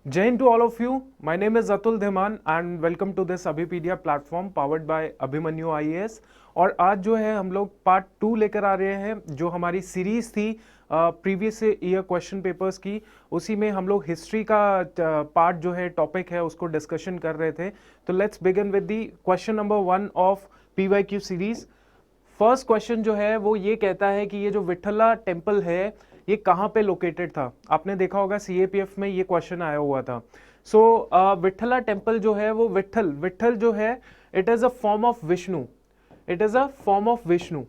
Jai Hind to all of you. My name is Atul Dhiman and welcome to this Abhipedia platform powered by Abhimanyu IAS। और आज जो है हम लोग part 2 लेकर आ रहे हैं, जो हमारी सीरीज थी प्रीवियस ईयर क्वेश्चन पेपर्स की। उसी में हम लोग हिस्ट्री का पार्ट जो है टॉपिक है उसको डिस्कशन कर रहे थे। तो let's begin with the question number 1 of PYQ series. First question जो है वो ये कहता है कि ये जो विठला टेम्पल है ये कहाँ पे लोकेटेड था। आपने देखा होगा CAPF में ये क्वेश्चन आया हुआ था। सो विठला टेम्पल जो है वो विठल जो है it is a form of Vishnu. It is a form of Vishnu,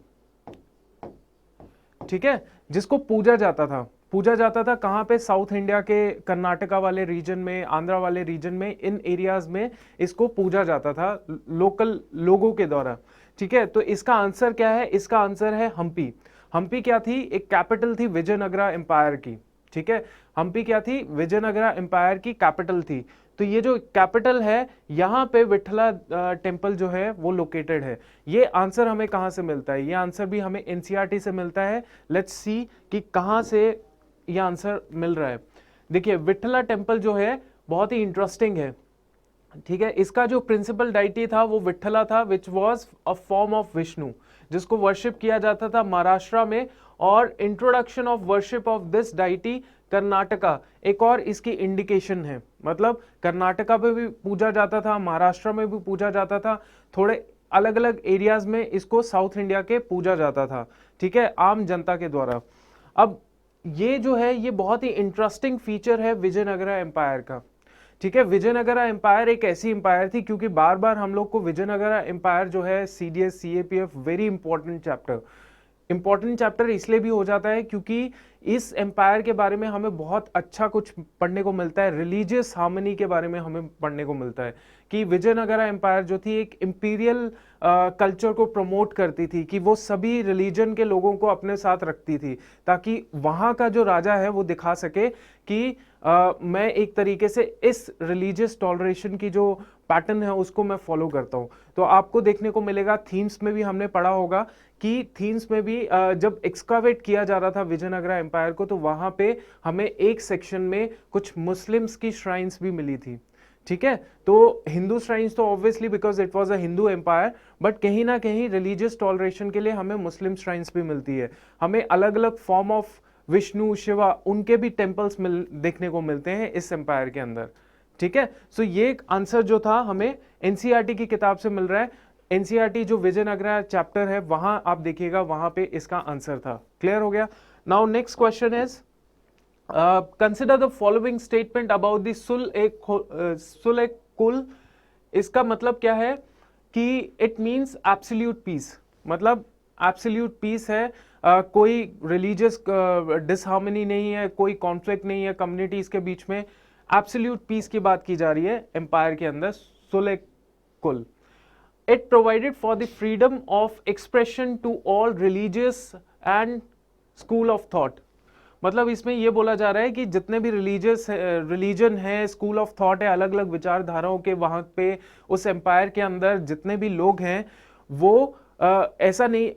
ठीक है, जिसको पूजा जाता था कहाँ पे? साउथ इंडिया के कर्नाटका वाले रीजन में, आंध्रा वाले रीजन में, इन एरियाज में इसको पूजा जाता था लोकल लोगों के द्वारा, ठीक है। तो इसका आंसर क्या है? इसका आंसर है हम्पी। हम्पी क्या थी? एक कैपिटल थी विजयनगरा एम्पायर की, ठीक है। हम्पी क्या थी? विजयनगरा एम्पायर की कैपिटल थी। तो ये जो कैपिटल है यहाँ पे विठला टेम्पल जो है वो लोकेटेड है। ये आंसर हमें कहाँ से मिलता है? ये आंसर भी हमें NCERT से मिलता है। लेट्स सी कि कहाँ से ये आंसर मिल रहा है। देखिए विठला टेम्पल जो है बहुत ही इंटरेस्टिंग है, ठीक है। इसका जो प्रिंसिपल डाइटी था वो विठला था, which was a form of Vishnu, जिसको वर्शिप किया जाता था महाराष्ट्र में। और introduction of worship of this deity Karnataka एक और इसकी इंडिकेशन है। मतलब कर्नाटका में भी पूजा जाता था, महाराष्ट्र में भी पूजा जाता था, थोड़े अलग अलग एरियाज में इसको साउथ इंडिया के पूजा जाता था, ठीक है, आम जनता के द्वारा। अब ये जो है ये बहुत ही इंटरेस्टिंग फीचर है विजयनगरा एम्पायर का, ठीक है। विजयनगरा एम्पायर एक ऐसी एम्पायर थी, क्योंकि बार बार हम लोग को विजयनगरा एम्पायर जो है CDS CAPF very important chapter इसलिए भी हो जाता है क्योंकि इस एम्पायर के बारे में हमें बहुत अच्छा कुछ पढ़ने को मिलता है। रिलीजियस हार्मनी के बारे में हमें पढ़ने को मिलता है कि विजयनगरा एम्पायर जो थी एक इंपीरियल कल्चर को प्रमोट करती थी, कि वो सभी रिलीजन के लोगों को अपने साथ रखती थी, ताकि वहाँ का जो राजा है वो दिखा सके कि मैं एक तरीके से इस रिलीजियस टॉलरेशन की जो पैटर्न है उसको मैं फॉलो करता हूँ। तो आपको देखने को मिलेगा, थीम्स में भी हमने पढ़ा होगा कि थीम्स में भी जब एक्सकावेट किया जा रहा था विजयनगरा एम्पायर को, तो वहां पे हमें एक सेक्शन में कुछ मुस्लिम्स की श्राइन्स भी मिली थी, ठीक है। तो हिंदू श्राइन्स तो obviously because it was a Hindu empire, but कहीं ना कहीं रिलीजियस टॉलरेशन के लिए हमें मुस्लिम श्राइन्स भी मिलती है। हमें अलग अलग फॉर्म ऑफ विष्णु शिवा उनके भी टेम्पल्स देखने को मिलते हैं इस एम्पायर के अंदर, ठीक है। सो ये आंसर जो था हमें NCERT की किताब से मिल रहा है। NCERT जो विजयनगरा चैप्टर है वहां आप देखिएगा, वहां पे इसका आंसर था। क्लियर हो गया? Now next question is consider the following statement about the सुल ए कुल। इसका मतलब क्या है कि इट मींस एब्सोल्यूट पीस, मतलब एब्सोल्यूट पीस है। कोई रिलीजियस डिसहार्मनी नहीं है, कोई कॉन्फ्लिक्ट नहीं है कम्युनिटीज के बीच में। एब्सोल्यूट पीस की बात की जा रही है एम्पायर के अंदर, सुल ए कुल। It provided for the freedom of expression to all religious and school of thought। मतलब इसमें यह बोला जा रहा है कि जितने भी रिलीजन है, स्कूल ऑफ थॉट है, अलग अलग विचारधाराओं के वहां पे उस एम्पायर के अंदर जितने भी लोग हैं वो ऐसा नहीं,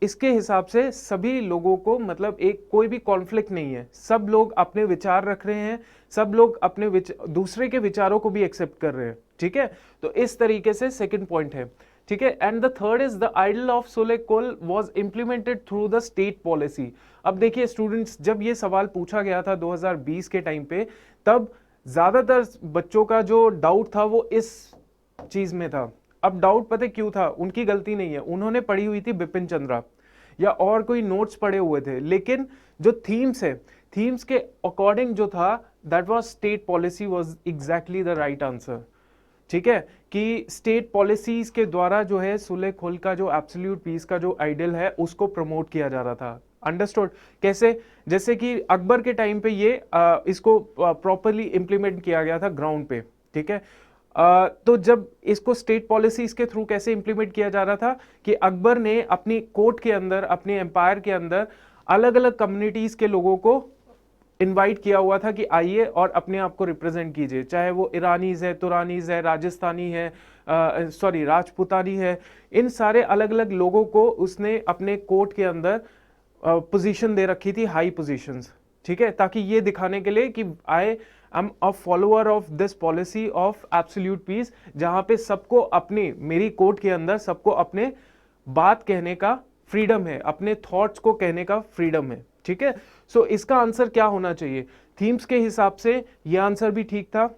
इसके हिसाब से सभी लोगों को, मतलब एक कोई भी कॉन्फ्लिक्ट नहीं है, सब लोग अपने विचार रख रहे हैं, सब लोग अपने दूसरे के विचारों को भी एक्सेप्ट कर रहे हैं, ठीक है। तो इस तरीके से सेकंड पॉइंट है, ठीक है। And the third is the ideal of सुल ए कुल was implemented through the state policy. अब देखिए स्टूडेंट्स, जब ये सवाल पूछा गया था 2020 के टाइम पे, तब ज्यादातर बच्चों का जो डाउट था वो इस चीज में था। अब डाउट पता क्यों था? उनकी गलती नहीं है, उन्होंने पढ़ी हुई थी बिपिन चंद्रा या और कोई नोट्स पढ़े हुए थे, लेकिन जो थीम्स है, थीम्स के अकॉर्डिंग जो था that was state policy was exactly the right answer, ठीक है। कि स्टेट पॉलिसीज के द्वारा जो है सुले खुल का जो एब्सोल्यूट पीस का जो आइडियल है उसको प्रमोट किया जा रहा था। अंडरस्टूड? कैसे? जैसे कि अकबर के टाइम पे ये इसको प्रॉपरली इंप्लीमेंट किया गया था ग्राउंड पे, ठीक है। तो जब इसको स्टेट पॉलिसीज के थ्रू कैसे इंप्लीमेंट किया जा रहा था कि अकबर ने अपनी कोर्ट के अंदर, अपने एम्पायर के अंदर अलग अलग कम्युनिटीज के लोगों को इनवाइट किया हुआ था कि आइए और अपने आप को रिप्रेजेंट कीजिए, चाहे वो ईरानीज है, तुरानीज है, राजस्थानी है, सॉरी राजपुतानी है, इन सारे अलग अलग लोगों को उसने अपने कोर्ट के अंदर पोजीशन दे रखी थी, हाई पोजीशंस, ठीक है, ताकि ये दिखाने के लिए कि I am a follower of this policy of absolute peace, जहां पे सबको अपनी, मेरी कोर्ट के अंदर सबको अपने बात कहने का फ्रीडम है, अपने थॉट्स को कहने का फ्रीडम है। ठीक है, सो इसका आंसर क्या होना चाहिए? थीम्स के हिसाब से ये आंसर भी ठीक था,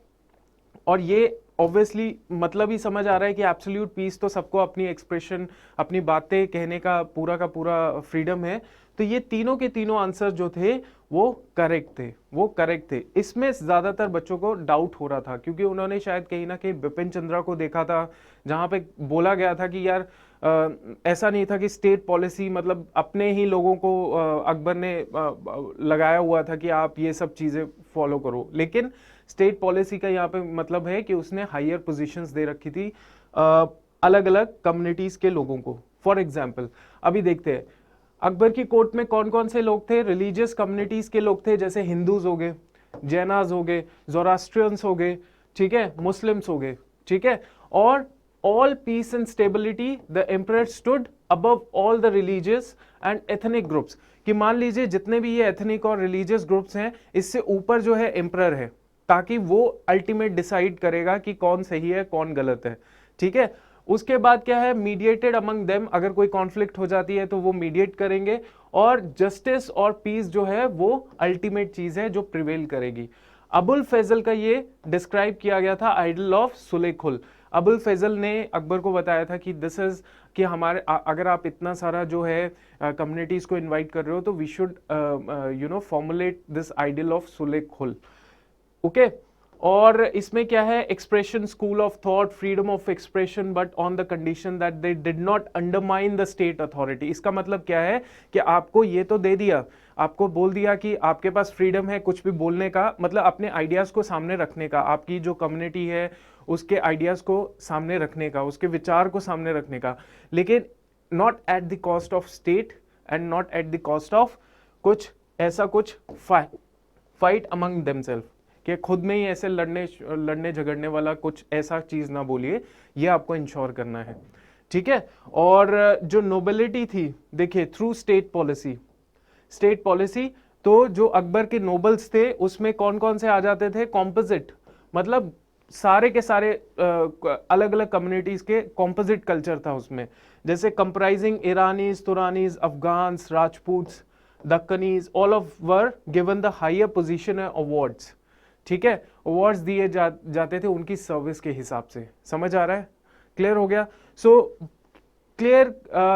और ये ऑब्वियसली मतलब ही समझ आ रहा है कि एब्सोल्यूट पीस तो सबको अपनी एक्सप्रेशन, अपनी बातें कहने का पूरा फ्रीडम है। तो ये तीनों के तीनों आंसर जो थे वो करेक्ट थे। इसमें ज्यादातर बच्चों को डाउट हो रहा था, क्योंकि उन्होंने शायद कहीं ना कहीं बिपिन चंद्रा को देखा था, जहां पे बोला गया था कि यार ऐसा नहीं था कि स्टेट पॉलिसी मतलब अपने ही लोगों को अकबर ने लगाया हुआ था कि आप ये सब चीजें फॉलो करो, लेकिन स्टेट पॉलिसी का यहाँ पे मतलब है कि उसने हायर पोजीशंस दे रखी थी अलग अलग कम्युनिटीज के लोगों को। फॉर एग्जाम्पल अभी देखते हैं अकबर की कोर्ट में कौन कौन से लोग थे, रिलीजियस कम्युनिटीज के लोग थे, जैसे हिंदूज हो गए, जैनाज हो गए, जोरास्ट्रियंस हो गए, ठीक है, मुस्लिम्स हो गए, ठीक है, और all peace and stability the emperor stood above all the religious and ethnic groups, कि मान लीजिए जितने भी ये एथनिक और रिलीजियस ग्रुप्स हैं इससे ऊपर जो है एम्परर है, ताकि वो अल्टीमेट डिसाइड करेगा कि कौन सही है कौन गलत है। ठीक है, उसके बाद क्या है, मीडिएटेड अमंग देम, अगर कोई कॉन्फ्लिक्ट हो जाती है तो वो मीडिएट करेंगे, और जस्टिस और पीस जो है वो अल्टीमेट चीज है जो प्रिवेल करेगी। अबुल फैजल का ये डिस्क्राइब किया गया था आइडल ऑफ सुलेखुल। अबुल फैजल ने अकबर को बताया था कि दिस इज, कि हमारे अगर आप इतना सारा जो है कम्युनिटीज को इनवाइट कर रहे हो तो we should formulate this ideal of Sulh i Kul. Okay, और इसमें क्या है, expression, school of thought, freedom of expression, but on the condition that they did not undermine the state authority. इसका मतलब क्या है कि आपको ये तो दे दिया, आपको बोल दिया कि आपके पास फ्रीडम है कुछ भी बोलने का, मतलब अपने आइडियाज को सामने रखने का, आपकी जो कम्युनिटी है उसके आइडियाज को सामने रखने का, उसके विचार को सामने रखने का, लेकिन not at the cost of state and not at the cost of कुछ ऐसा कुछ फाइट अमंग देमसेल्फ, कि खुद में ही ऐसे लड़ने झगड़ने वाला कुछ ऐसा चीज ना बोलिए, ये आपको इंश्योर करना है। ठीक है, और जो नोबेलिटी थी, देखिए थ्रू स्टेट पॉलिसी, तो जो अकबर के नोबल्स थे उसमें कौन कौन से आ जाते थे, कॉम्पोजिट, मतलब सारे के सारे अलग अलग कम्युनिटीज के कॉम्पोजिट कल्चर था उसमें, जैसे comprising Iranis, Turanis, Afghans, Rajputs, Deccanis, all of were given the higher position awards. ठीक है, अवार्ड्स दिए जाते थे उनकी सर्विस के हिसाब से। समझ आ रहा है, क्लियर हो गया? सो क्लियर,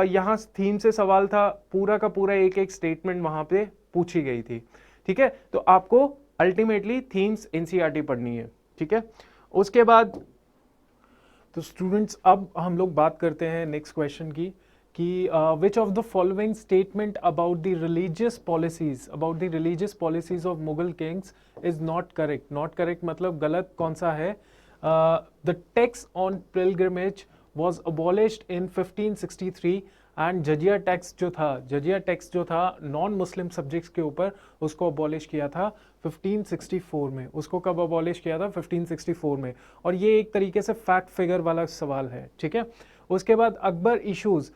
यहाँ थीम से सवाल था, पूरा का पूरा एक एक स्टेटमेंट वहां पे पूछी गई थी। ठीक है, तो आपको अल्टीमेटली थीम्स एनसीईआरटी पढ़नी है। ठीक है, उसके बाद तो स्टूडेंट्स अब हम लोग बात करते हैं नेक्स्ट क्वेश्चन की, कि which of the following statement about the religious policies of Mughal kings is not correct. Not correct मतलब गलत कौन सा है? The tax on pilgrimage was abolished in 1563 and jizya tax जो था नॉन मुस्लिम सब्जेक्ट्स के ऊपर, उसको अबॉलिश किया था 1564 में। उसको कब अबॉलिश किया था? 1564 में। और ये एक तरीके से फैक्ट फिगर वाला सवाल है। ठीक है, उसके बाद Akbar issues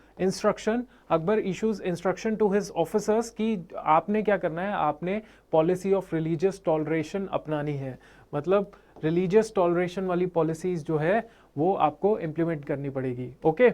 instruction to his officers कि आपने क्या करना है, आपने पॉलिसी ऑफ रिलीजियस टॉलरेशन अपनानी है, मतलब रिलीजियस टॉलरेशन वाली पॉलिसीज जो है वो आपको इंप्लीमेंट करनी पड़ेगी। Okay,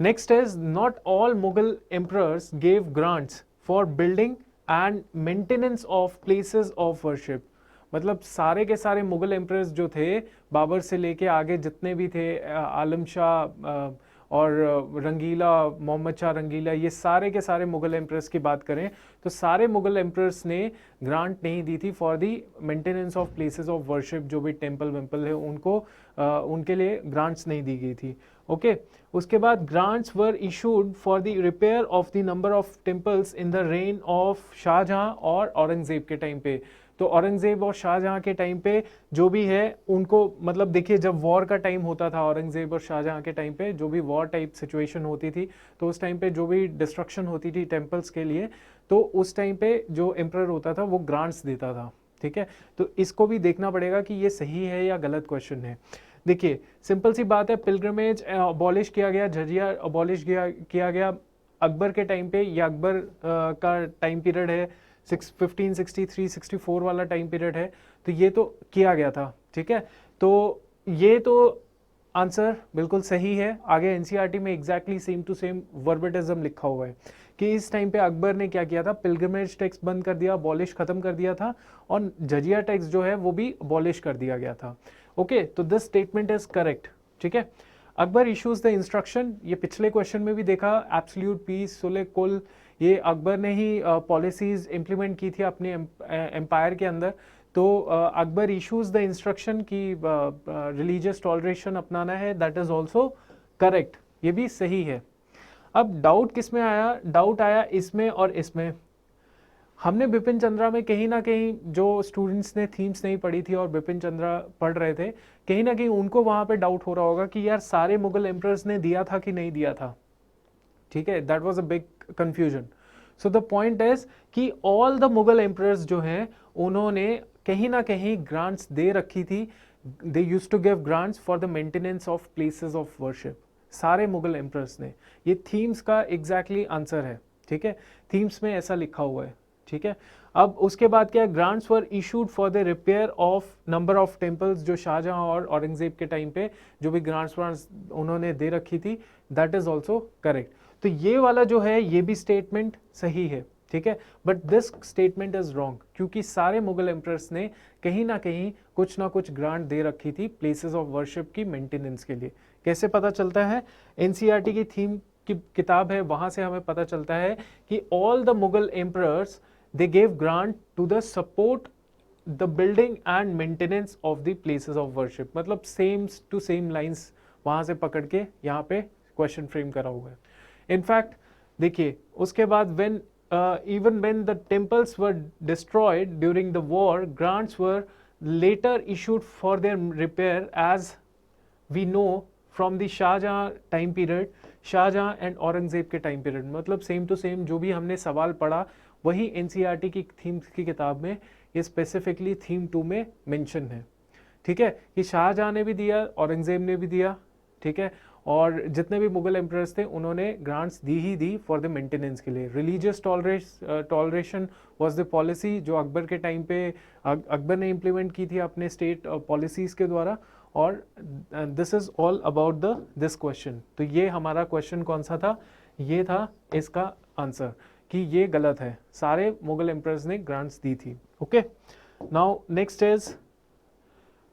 next is not all Mughal emperors gave grants for building and maintenance of places of worship. मतलब सारे के सारे मुगल एम्परर्स जो थे, बाबर से लेके आगे जितने भी थे, आलम शाह और रंगीला, मोहम्मद शाह रंगीला, ये सारे के सारे मुगल एम्परर्स की बात करें तो सारे मुगल एम्परर्स ने ग्रांट नहीं दी थी for the maintenance of places of worship. जो भी टेम्पल वेम्पल है उनको उनके लिए ग्रांट्स नहीं दी गई थी। ओके, उसके बाद grants were issued for the repair of the number of temples in the reign of Shahjahan और औरंगजेब के टाइम पे। तो औरंगजेब और शाहजहां के टाइम पे जो भी है उनको, मतलब देखिए जब वॉर का टाइम होता था औरंगजेब और शाहजहां के टाइम पे, जो भी वॉर टाइप सिचुएशन होती थी तो उस टाइम पे जो भी डिस्ट्रक्शन होती थी टेम्पल्स के लिए, तो उस टाइम पे जो एम्परर होता था वो ग्रांट्स देता था। ठीक है, तो इसको भी देखना पड़ेगा कि ये सही है या गलत क्वेश्चन है। देखिए सिंपल सी बात है, पिलग्रिमेज अबॉलिश किया गया, जजिया अबॉलिश किया गया अकबर के टाइम पे, या अकबर का टाइम पीरियड है 1563 64 वाला टाइम पीरियड है, तो ये तो किया गया था, ठीक है। तो ये तो आंसर बिल्कुल सही है। आगे एनसीईआरटी में एग्जैक्टली सेम टू सेम वर्बिटिज्म लिखा हुआ है कि इस टाइम पे अकबर ने क्या किया था, पिलग्रिमेज टैक्स बंद कर दिया, अबॉलिश खत्म कर दिया था, और जजिया टैक्स जो है वो भी अबॉलिश कर दिया गया था। ओके, तो दिस स्टेटमेंट इज करेक्ट, ठीक है। अकबर इशूज द इंस्ट्रक्शन, ये पिछले क्वेश्चन में भी देखा, एब्सोल्यूट पीस, सुलह कुल, ये अकबर ने ही पॉलिसीज इंप्लीमेंट की थी अपने एम्पायर के अंदर। तो अकबर इशूज द इंस्ट्रक्शन की रिलीजियस टॉलरेशन अपनाना है, दैट इज ऑल्सो करेक्ट, ये भी सही है। अब डाउट किस में आया, डाउट आया इसमें और इसमें। हमने बिपिन चंद्रा में कहीं ना कहीं, जो स्टूडेंट्स ने थीम्स नहीं पढ़ी थी और बिपिन चंद्रा पढ़ रहे थे, कहीं ना कहीं उनको वहां पे डाउट हो रहा होगा कि यार सारे मुगल एम्परर्स ने दिया था कि नहीं दिया था, ठीक है। That was a big confusion. So the point is कि ऑल द मुगल एम्परर्स जो हैं उन्होंने कहीं ना कहीं ग्रांट्स दे रखी थी, they used to give grants for the maintenance of places of worship, सारे मुगल एम्परर्स ने। ये थीम्स का एग्जैक्टली आंसर है, ठीक है, थीम्स में ऐसा लिखा हुआ है, ठीक है। अब उसके बाद क्या है, grants were issued for the repair of number of temples, जो शाहजहां और औरंगजेब के टाइम पे जो भी ग्रांट्स उन्होंने दे रखी थी, दैट इज ऑल्सो करेक्ट। तो ये वाला जो है ये भी स्टेटमेंट सही है, ठीक है, but this statement is wrong, क्योंकि सारे मुगल एम्परर्स ने कहीं ना कुछ ग्रांट दे रखी थी प्लेसेस ऑफ वर्शिप की मेंटेनेंस के लिए। कैसे पता चलता है, एनसीईआरटी की थीम की किताब है, वहां से हमें पता चलता है कि all the Mughal emperors they gave grant to the support the building and maintenance of the places of worship, मतलब सेम टू सेम लाइंस वहां से पकड़ के यहाँ पे क्वेश्चन फ्रेम करा हुआ है। इनफैक्ट देखिए उसके बाद when even when the temples were destroyed during the war, grants were later issued for their repair, as we know from the Shahjahan time period, Shahjahan and Aurangzeb के टाइम पीरियड। मतलब same to same जो भी हमने सवाल पढ़ा वही NCERT की theme की किताब में ये स्पेसिफिकली थीम 2 में मेंशन है, ठीक है, कि शाहजहां ने भी दिया, औरंगजेब ने भी दिया, ठीक है, और जितने भी मुगल एम्परर्स थे उन्होंने grants the he the for the maintenance के लिए। Religious toleration was the policy जो अकबर के टाइम पे अकबर ने इम्प्लीमेंट की थी अपने स्टेट पॉलिसीज के द्वारा, और this is all about the this question. तो ये हमारा क्वेश्चन कौन सा था, ये था इसका आंसर कि ये गलत है, सारे मुगल एम्परर्स ने ग्रांट्स दी थी। Okay, now next is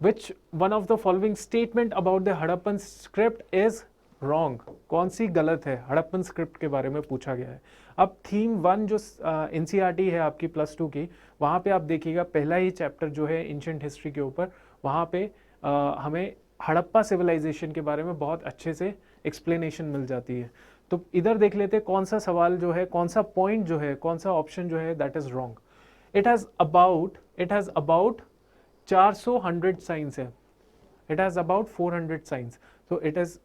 Which one of the following statement about the Harappan script is wrong? कौन सी गलत है, हड़प्पन स्क्रिप्ट के बारे में पूछा गया है। अब थीम 1 जो एनसीईआरटी है आपकी +2 की, वहाँ पे आप देखिएगा पहला ही चैप्टर जो है एंशिएंट हिस्ट्री के ऊपर, वहाँ पे हमें हड़प्पा सिविलाइजेशन के बारे में बहुत अच्छे से एक्सप्लेनेशन मिल जाती है। तो इधर देख लेते कौन सा सवाल जो है, कौन सा पॉइंट जो है, कौन सा ऑप्शन जो है that is wrong. It has about 400 100 science है, इट हैज अबाउट 400 साइंस, तो इट इज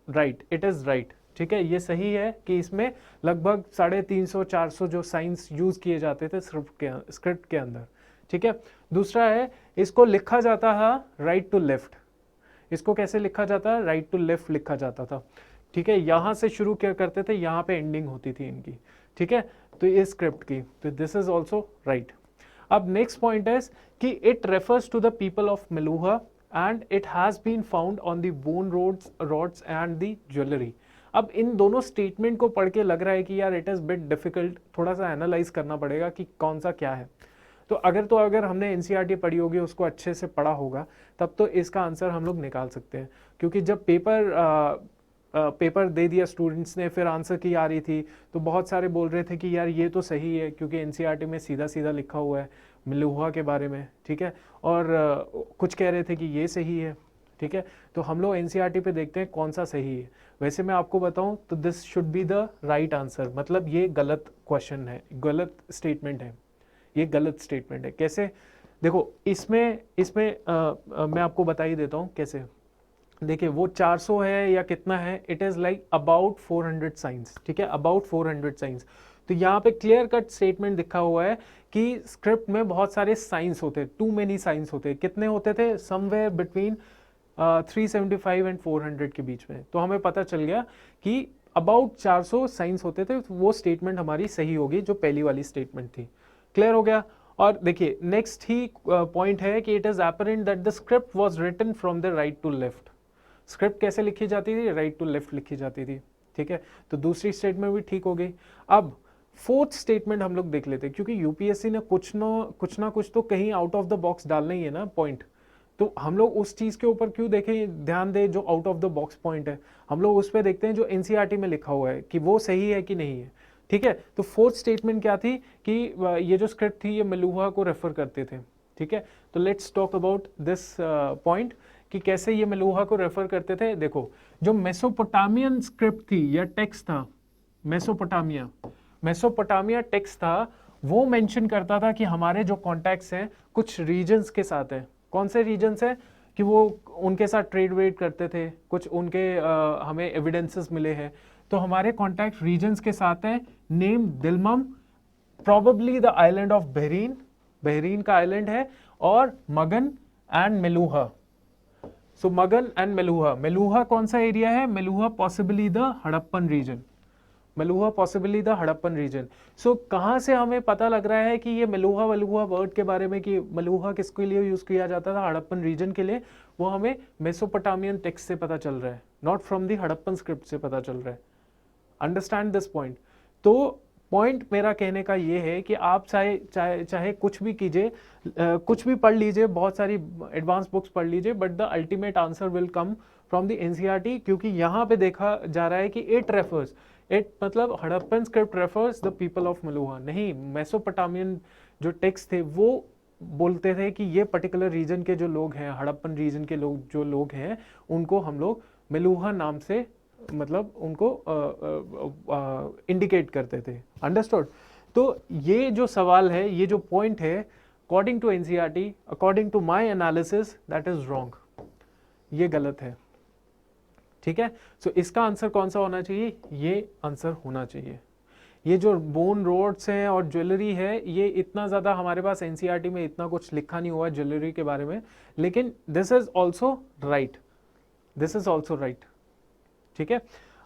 राइट, ठीक है, ये सही है कि इसमें लगभग 350 400 जो साइंस यूज किए जाते थे स्क्रिप्ट के अंदर, ठीक है। दूसरा है, इसको लिखा जाता है राइट टू लेफ्ट, इसको कैसे लिखा जाता है, राइट टू लेफ्ट लिखा जाता था, ठीक है, यहां से शुरू क्या करते थे, यहां पे एंडिंग होती थी इनकी, ठीक है, तो ये स्क्रिप्ट की, तो दिस इज ऑल्सो राइट। अब नेक्स्ट पॉइंट है कि it refers to the people of Meluha and it has been found on the bone rods and the jewellery. अब इन दोनों स्टेटमेंट को पढ़ के लग रहा है कि यार इट इज बिट डिफिकल्ट, थोड़ा सा एनालाइज करना पड़ेगा कि कौन सा क्या है। तो अगर हमने एनसीईआरटी पढ़ी होगी, उसको अच्छे से पढ़ा होगा, तब तो इसका आंसर हम लोग निकाल सकते हैं, क्योंकि जब पेपर दे दिया स्टूडेंट्स ने, फिर आंसर की आ रही थी, तो बहुत सारे बोल रहे थे कि यार ये तो सही है क्योंकि एनसीईआरटी में सीधा सीधा लिखा हुआ है मेलुहा के बारे में, ठीक है, और कुछ कह रहे थे कि ये सही है, ठीक है। तो हम लोग एनसीईआरटी पे देखते हैं कौन सा सही है। वैसे मैं आपको बताऊं तो this should be the right answer, मतलब ये गलत क्वेश्चन है, गलत स्टेटमेंट है, ये गलत स्टेटमेंट है। कैसे, देखो इसमें मैं आपको बता ही देता हूँ कैसे। देखिए वो 400 है या कितना है, it is like about 400 science, ठीक है, अबाउट 400 साइंस। तो यहाँ पे क्लियर कट स्टेटमेंट लिखा हुआ है कि स्क्रिप्ट में बहुत सारे साइंस होते, टू मेनी साइंस होते। कितने होते थे, समवेयर बिटवीन 375 एंड 400 के बीच में। तो हमें पता चल गया कि अबाउट 400 साइंस होते थे, तो वो स्टेटमेंट हमारी सही होगी जो पहली वाली स्टेटमेंट थी, क्लियर हो गया। और देखिए नेक्स्ट ही पॉइंट है कि it is apparent that the script was written from the right to left. Script कैसे लिखी जाती थी? राइट टू लेफ्ट लिखी जाती थी, ठीक है। तो दूसरी स्टेटमेंट भी ठीक हो गई। अब फोर्थ स्टेटमेंट हम लोग देख लेते हैं, क्योंकि यूपीएससी ने कुछ ना कुछ तो कहीं आउट ऑफ द बॉक्स डालना ही है ना पॉइंट। तो हम लोग उस चीज के ऊपर क्यों देखें, ध्यान दें जो out of the box point है, हम लोग उस पर देखते हैं जो एनसीईआरटी में लिखा हुआ है कि वो सही है कि नहीं है, ठीक है। तो फोर्थ स्टेटमेंट क्या थी कि ये जो स्क्रिप्ट थी ये मेलुहा को रेफर करते थे, ठीक है। तो let's talk about this point कि कैसे ये मेलुहा को रेफर करते थे। देखो जो मेसोपोटामियन स्क्रिप्ट थी या टेक्स्ट था, मेसोपोटामिया टेक्स्ट था, वो मेंशन करता था कि हमारे जो कॉन्टैक्ट्स हैं कुछ रीजन्स के साथ हैं। कौन से रीजन्स हैं? कि वो उनके साथ ट्रेड वेड करते थे, कुछ उनके हमें एविडेंसेस मिले हैं। तो हमारे कॉन्टैक्ट रीजन्स के साथ हैं। Name Dilmun, probably the island of Bahrain, Bahrain का आइलैंड है, और मगन एंड मेलुहा। सो मगन एंड मेलुहा, मेलुहा कौन सा एरिया है? Meluhha possibly the Harappan region, Meluhha possibly the Harappan region. So कहाँ से हमें पता लग रहा है कि ये मेलुहा वर्ड के बारे में, कि मेलुहा किसके लिए यूज किया जाता था? हड़प्पन रीजन के लिए। वो हमें मेसोपोटामियन टेक्स्ट से पता चल रहा है, not from the Harappan script से पता चल रहा है। Understand this point. तो पॉइंट मेरा कहने का ये है कि आप चाहे कुछ भी कीजिए, कुछ भी पढ़ लीजिए, बहुत सारी एडवांस बुक्स पढ़ लीजिए, but the ultimate answer will come from the NCERT, क्योंकि यहाँ पे देखा जा रहा है कि इट मतलब Harappan script refers the people of Meluha, नहीं मेसोपोटामियन जो टेक्स्ट थे वो बोलते थे कि ये पर्टिकुलर रीजन के जो लोग हैं, हड़प्पन रीजन के लोग हैं, उनको हम लोग मेलुहा नाम से मतलब उनको इंडिकेट करते थे। अंडरस्टूड? तो ये जो सवाल है, ये जो पॉइंट है, according to NCERT, according to my analysis, that is wrong, ये गलत है, ठीक है। सो इसका आंसर कौन सा होना चाहिए? ये आंसर होना चाहिए। ये जो बोन रोड्स हैं और ज्वेलरी है, ये इतना ज़्यादा हमारे पास एनसीईआरटी में इतना कुछ लिखा नहीं हुआ ज्वेलरी के बारे में, लेकिन this is also right, this is also right, ठीक है।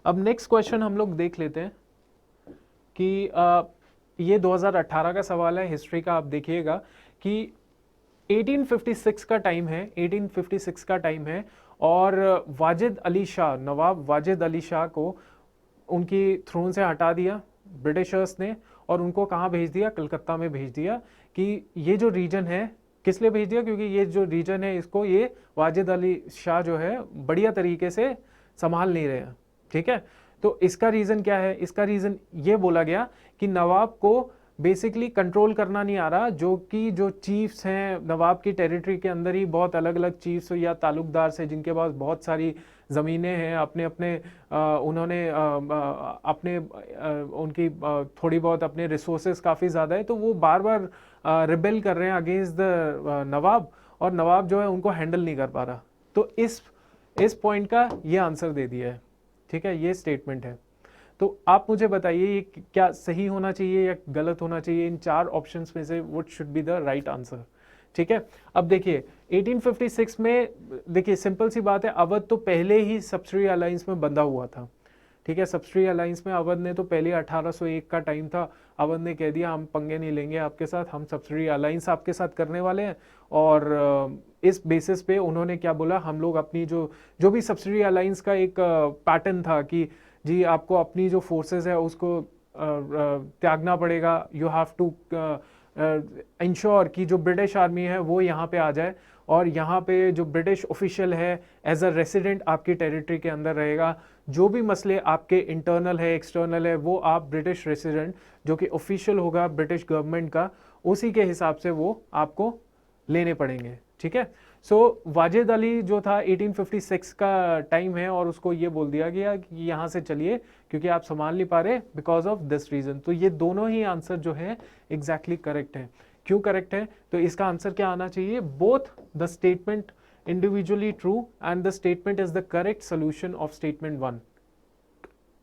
अब नेक्स्ट क्वेश्चन हम लोग देख लेते हैं कि ये 2018 का सवाल है, हिस्ट्री का। आप देखिएगा कि 1856 का टाइम है, 1856 का टाइम है, और वाजिद अली शाह, नवाब वाजिद अली शाह को उनकी थ्रोन से हटा दिया ब्रिटिशर्स ने, और उनको कहाँ भेज दिया? कलकत्ता में भेज दिया। कि ये जो रीजन है, किस लिए भेज दिया? क्योंकि ये जो रीजन है इसको ये वाजिद अली शाह जो है बढ़िया तरीके से संभाल नहीं रहे हैं, ठीक है। तो इसका रीजन क्या है? इसका रीजन ये बोला गया कि नवाब को बेसिकली कंट्रोल करना नहीं आ रहा, जो चीफ्स हैं नवाब की टेरिटरी के अंदर ही बहुत अलग अलग चीफ्स या तालुकदार से, जिनके पास बहुत सारी ज़मीनें हैं, अपने अपने उन्होंने अपने उनकी थोड़ी बहुत अपने रिसोर्सेज काफ़ी ज़्यादा है, तो वो बार बार रिबेल कर रहे हैं अगेंस्ट द नवाब, और नवाब जो है उनको हैंडल नहीं कर पा रहा। तो इस पॉइंट का ये आंसर दे दिया है, ठीक है, ये स्टेटमेंट है। तो आप मुझे बताइए ये क्या सही होना चाहिए या गलत होना चाहिए? इन चार ऑप्शंस में से what should be the right answer, ठीक है। अब देखिए 1856 में, देखिए सिंपल सी बात है, अवध तो पहले ही सब्सिडी अलायंस में बंधा हुआ था, ठीक है। सब्सिडी अलायंस में अवध ने तो पहले 1801 का टाइम था, अवध ने कह दिया हम पंगे नहीं लेंगे आपके साथ, हम सब्सिडी अलायंस आपके साथ करने वाले हैं। और इस बेसिस पे उन्होंने क्या बोला, हम लोग अपनी जो भी सब्सिडी अलायंस का एक पैटर्न था कि जी आपको अपनी जो फोर्सेस है उसको त्यागना पड़ेगा, यू हैव टू इंश्योर कि जो ब्रिटिश आर्मी है वो यहाँ पे आ जाए, और यहाँ पे जो ब्रिटिश ऑफिशियल है एज अ रेसिडेंट आपकी टेरिटरी के अंदर रहेगा। जो भी मसले आपके इंटरनल है, एक्सटर्नल है, वो आप ब्रिटिश रेसिडेंट जो कि ऑफिशियल होगा ब्रिटिश गवर्नमेंट का, उसी के हिसाब से वो आपको लेने पड़ेंगे, ठीक है। सो वाजिद अली जो था 1856 का टाइम है, और उसको ये बोल दिया गया कि यहाँ से चलिए क्योंकि आप संभाल नहीं पा रहे बिकॉज ऑफ दिस रीजन। तो ये दोनों ही आंसर जो है एग्जैक्टली करेक्ट है। क्यों करेक्ट है? तो इसका आंसर क्या आना चाहिए? Both the statement individually true and the statement is the correct solution of statement 1।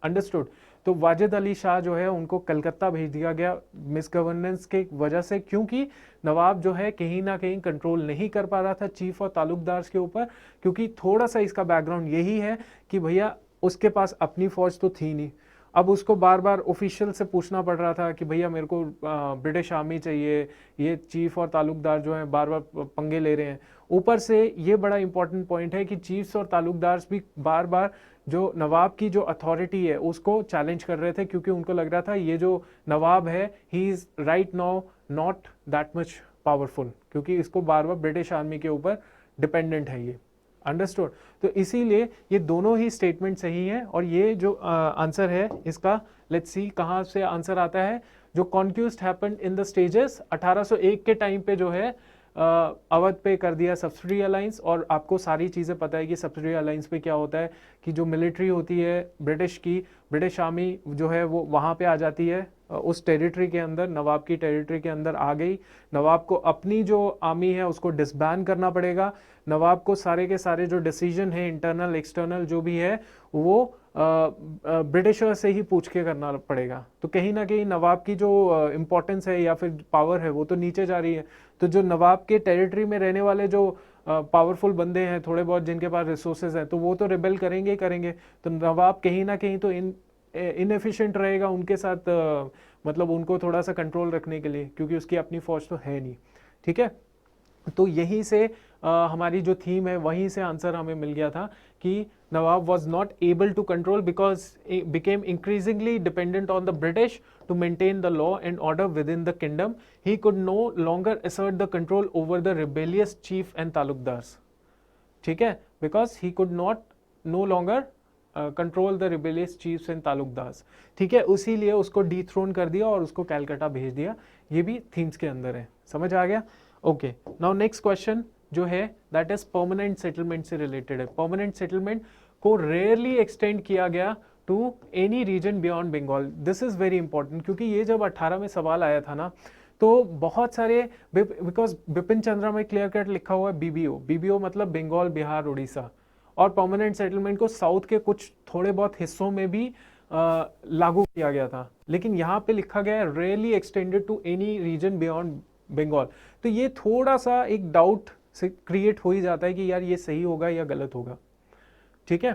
Understood? तो वाजिद अली शाह जो है उनको कलकत्ता भेज दिया गया मिस गवर्नेंस के वजह से, क्योंकि नवाब जो है कहीं ना कहीं कंट्रोल नहीं कर पा रहा था चीफ और तालुकदार के ऊपर। क्योंकि थोड़ा सा इसका बैकग्राउंड यही है कि भैया उसके पास अपनी फौज तो थी नहीं, अब उसको बार बार ऑफिशियल से पूछना पड़ रहा था कि भैया मेरे को ब्रिटिश आर्मी चाहिए, ये चीफ और तालुकदार जो हैं बार बार पंगे ले रहे हैं। ऊपर से ये बड़ा इंपॉर्टेंट पॉइंट है कि चीफ्स और तालुकदार भी बार बार जो नवाब की जो अथॉरिटी है उसको चैलेंज कर रहे थे, क्योंकि उनको लग रहा था ये जो नवाब है he is right now not that much powerful, क्योंकि इसको बार बार ब्रिटिश आर्मी के ऊपर डिपेंडेंट है ये। अंडरस्टूड? तो इसीलिए ये दोनों ही स्टेटमेंट सही है। और ये जो आंसर है इसका, लेट्स सी कहाँ से आंसर आता है। जो कॉन्क्यूस्ट हैपेंड इन द स्टेजेस, 1801 के टाइम पे जो है अवध पे कर दिया सब्सिडी अलायंस। और आपको सारी चीज़ें पता है कि सब्सिडी अलायंस पे क्या होता है कि जो मिलिट्री होती है ब्रिटिश की, ब्रिटिश आर्मी जो है वो वहाँ पे आ जाती है, उस टेरिटरी के अंदर, नवाब की टेरिटरी के अंदर आ गई। नवाब को अपनी जो आर्मी है उसको डिसबैंड करना पड़ेगा। नवाब को सारे के सारे जो डिसीजन है इंटरनल एक्सटर्नल जो भी है वो ब्रिटिशर से ही पूछ के करना पड़ेगा। तो कहीं ना कहीं नवाब की जो इम्पोर्टेंस है या फिर पावर है वो तो नीचे जा रही है। तो जो नवाब के टेरिटरी में रहने वाले जो पावरफुल बंदे हैं थोड़े बहुत जिनके पास रिसोर्सेज हैं तो वो तो रिबेल करेंगे ही करेंगे। तो नवाब कहीं ना कहीं तो इनएफिशिएंट रहेगा उनके साथ, मतलब उनको थोड़ा सा कंट्रोल रखने के लिए, क्योंकि उसकी अपनी फौज तो है नहीं। ठीक है, तो यहीं से हमारी जो थीम है वहीं से आंसर हमें मिल गया था कि नवाब was not able to control because it became increasingly dependent on the British to maintain the law and order within the kingdom. He could no longer assert the control over the rebellious chief and talukdars. ठीक है, because he could not no longer control the rebellious chiefs and taluqdars. ठीक है, उसीलिए उसको डीथ्रोन कर दिया और उसको कैलकाटा भेज दिया। ये भी थीम्स के अंदर है, समझ आ गया? ओके, नाउ नेक्स्ट क्वेश्चन जो है दैट इज परमानेंट सेटलमेंट से रिलेटेड है। परमानेंट सेटलमेंट को रेयरली एक्सटेंड किया गया to any region beyond Bengal. This is very important, क्योंकि ये जब 18 में सवाल आया था ना तो बहुत सारे, बिकॉज बिपिन चंद्रा में क्लियर कट लिखा हुआ है बीबीओ, बीबीओ मतलब बंगाल, बिहार, उड़ीसा, और परमानेंट सेटलमेंट को साउथ के कुछ थोड़े बहुत हिस्सों में भी लागू किया गया था, लेकिन यहाँ पे लिखा गया है rarely extended to any region beyond Bengal. तो ये थोड़ा सा एक डाउट से क्रिएट हो ही जाता है कि यार ये सही होगा या गलत होगा। ठीक है,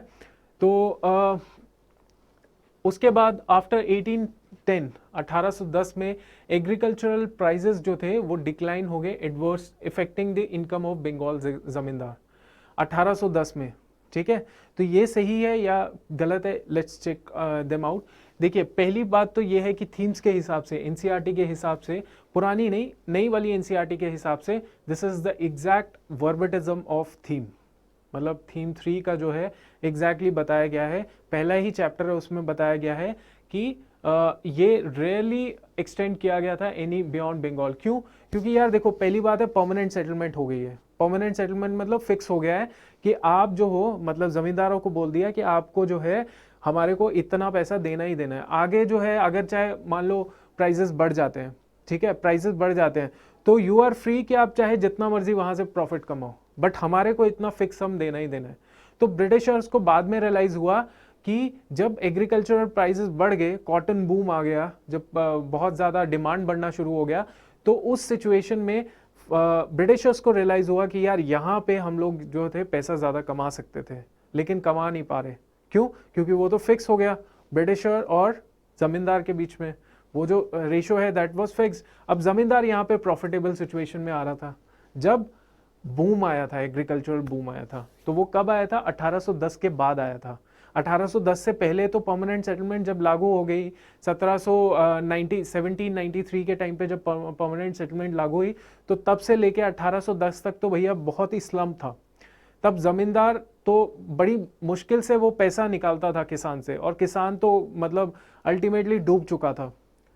तो उसके बाद आफ्टर 1810 1810 में एग्रीकल्चरल प्राइजेस जो थे वो डिक्लाइन हो गए, adverse effecting the income of Bengal zamindar 1810 में। ठीक है, तो ये सही है या गलत है, लेट्स चेक देम आउट। देखिए, पहली बात तो ये है कि थीम्स के हिसाब से, एनसीईआरटी के हिसाब से, पुरानी नहीं नई वाली एनसीईआरटी के हिसाब से, this is the exact verbatim of theme. मतलब थीम 3 का जो है एग्जैक्टली बताया गया है, पहला ही चैप्टर है उसमें बताया गया है कि ये रेयरली एक्सटेंड किया गया था एनी बियॉन्ड बंगाल। क्यों? क्योंकि यार देखो, पहली बात है परमानेंट सेटलमेंट हो गई है। परमानेंट सेटलमेंट मतलब फिक्स हो गया है कि आप जो हो, मतलब जमींदारों को बोल दिया कि आपको जो है हमारे को इतना पैसा देना ही देना है। आगे जो है अगर चाहे मान लो प्राइजेस बढ़ जाते हैं, ठीक है, प्राइजेस बढ़ जाते हैं तो यू आर फ्री कि आप चाहे जितना मर्जी वहां से प्रॉफिट कमाओ, बट हमारे को इतना फिक्स हम देना ही देना है। तो ब्रिटिशर्स को बाद में रियलाइज हुआ कि जब एग्रीकल्चरल प्राइसेस बढ़ गए, कॉटन बूम आ गया, जब बहुत ज़्यादा डिमांड बढ़ना शुरू हो गया, तो उस सिचुएशन में ब्रिटिशर्स को रियलाइज हुआ कि यार यहाँ पे हम लोग जो थे पैसा ज़्यादा कमा सकते थे, लेकिन कमा नहीं पा रहे। क्यों? क्योंकि वो तो फिक्स हो गया ब्रिटिशर और जमींदार के बीच में, वो जो रेशो है दैट वाज फिक्स। अब जमींदार यहाँ पे प्रॉफिटेबल सिचुएशन में आ रहा था जब बूम आया था, एग्रीकल्चरल बूम आया था। तो वो कब आया था? 1810 के बाद आया था। 1810 से पहले तो परमानेंट सेटलमेंट जब लागू हो गई 1793 के टाइम पे जब परमानेंट सेटलमेंट लागू हुई, तो तब से लेके 1810 तक तो भैया बहुत ही स्लम था। तब जमींदार तो बड़ी मुश्किल से वो पैसा निकालता था किसान से, और किसान तो मतलब अल्टीमेटली डूब चुका था।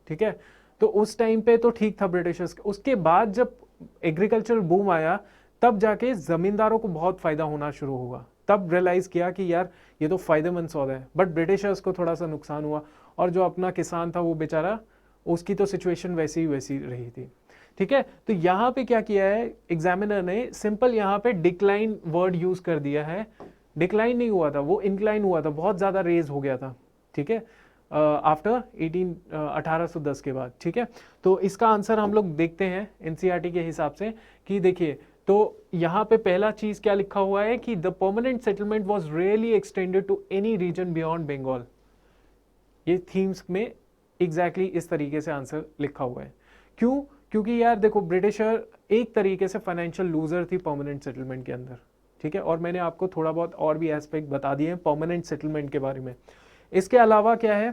ठीक है, तो उस टाइम पे तो ठीक था ब्रिटिशर्स। उसके बाद जब एग्रीकल्चरल बूम आया तब जाके जमींदारों को बहुत फायदा होना शुरू हुआ। तब रियलाइज किया कि यार ये तो फायदेमंद सौदा है, बट ब्रिटिशर्स को थोड़ा सा नुकसान हुआ, और जो अपना किसान था वो बेचारा, उसकी तो सिचुएशन वैसी रही थी। ठीक है, तो यहाँ पे क्या किया है एग्जामिनर ने, सिंपल यहाँ पे डिक्लाइन वर्ड यूज कर दिया है। डिक्लाइन नहीं हुआ था, वो इंक्लाइन हुआ था, बहुत ज्यादा रेज हो गया था। ठीक है, आफ्टर 1810 के बाद। ठीक है, तो इसका आंसर हम लोग देखते हैं एनसीईआरटी के हिसाब से कि देखिए, तो यहाँ पे पहला चीज क्या लिखा हुआ है कि the permanent settlement was really extended to any region beyond Bengal. ये थीम्स में एग्जैक्टली इस तरीके से आंसर लिखा हुआ है। क्यों? क्योंकि यार देखो, ब्रिटिशर एक तरीके से फाइनेंशियल लूजर थी परमानेंट सेटलमेंट के अंदर, ठीक है, और मैंने आपको थोड़ा बहुत और भी एस्पेक्ट बता दिए हैं परमानेंट सेटलमेंट के बारे में। इसके अलावा क्या है,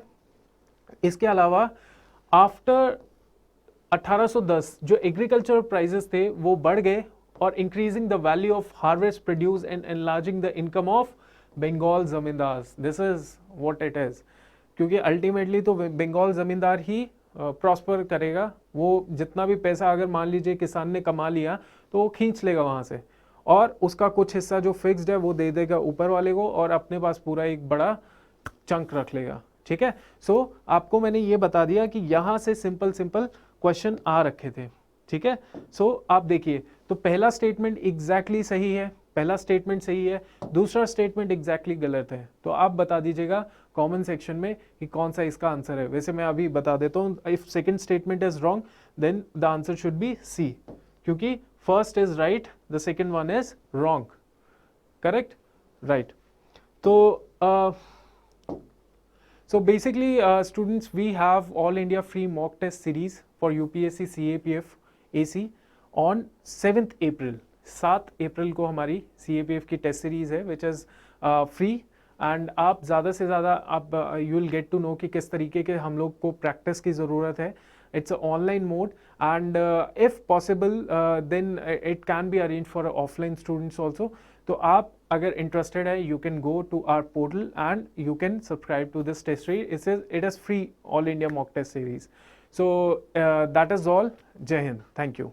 इसके अलावा आफ्टर 1810 जो एग्रीकल्चर प्राइसेस थे वो बढ़ गए और increasing the value of harvest produce and enlarging the income of Bengal zamindars, this is what it is. क्योंकि अल्टीमेटली तो बंगाल जमींदार ही प्रॉस्पर करेगा, वो जितना भी पैसा अगर मान लीजिए किसान ने कमा लिया तो वो खींच लेगा वहां से, और उसका कुछ हिस्सा जो फिक्स्ड है वो दे देगा ऊपर वाले को, और अपने पास पूरा एक बड़ा चंक रख लेगा, ठीक है। सो आपको मैंने ये बता दिया कि यहां से सिंपल सिंपल क्वेश्चन आ रखे थे, ठीक है। सो आप देखिए, तो पहला स्टेटमेंट एग्जैक्टली सही है, पहला स्टेटमेंट सही है, दूसरा स्टेटमेंट एग्जैक्टली गलत है। तो आप बता दीजिएगा कमेंट सेक्शन में कि कौन सा इसका आंसर है। वैसे मैं अभी बता देता हूँ, if second statement is wrong then the answer should be C, क्योंकि first is right, the second one is wrong, correct, right. तो so basically students, we have all India free mock test series for UPSC CAPF AC on 7th April, 7 अप्रैल को हमारी CAPF की test series है which is free, and आप ज़्यादा से ज़्यादा आप you will get to know कि किस तरीके के हम लोग को प्रैक्टिस की ज़रूरत है। It's online mode and if possible then it can be arrange for offline students also. तो आप अगर इंटरेस्टेड है, you can go to our portal and you can subscribe to this test series. It is free all India mock test series. So that is all. Jai Hind, thank you.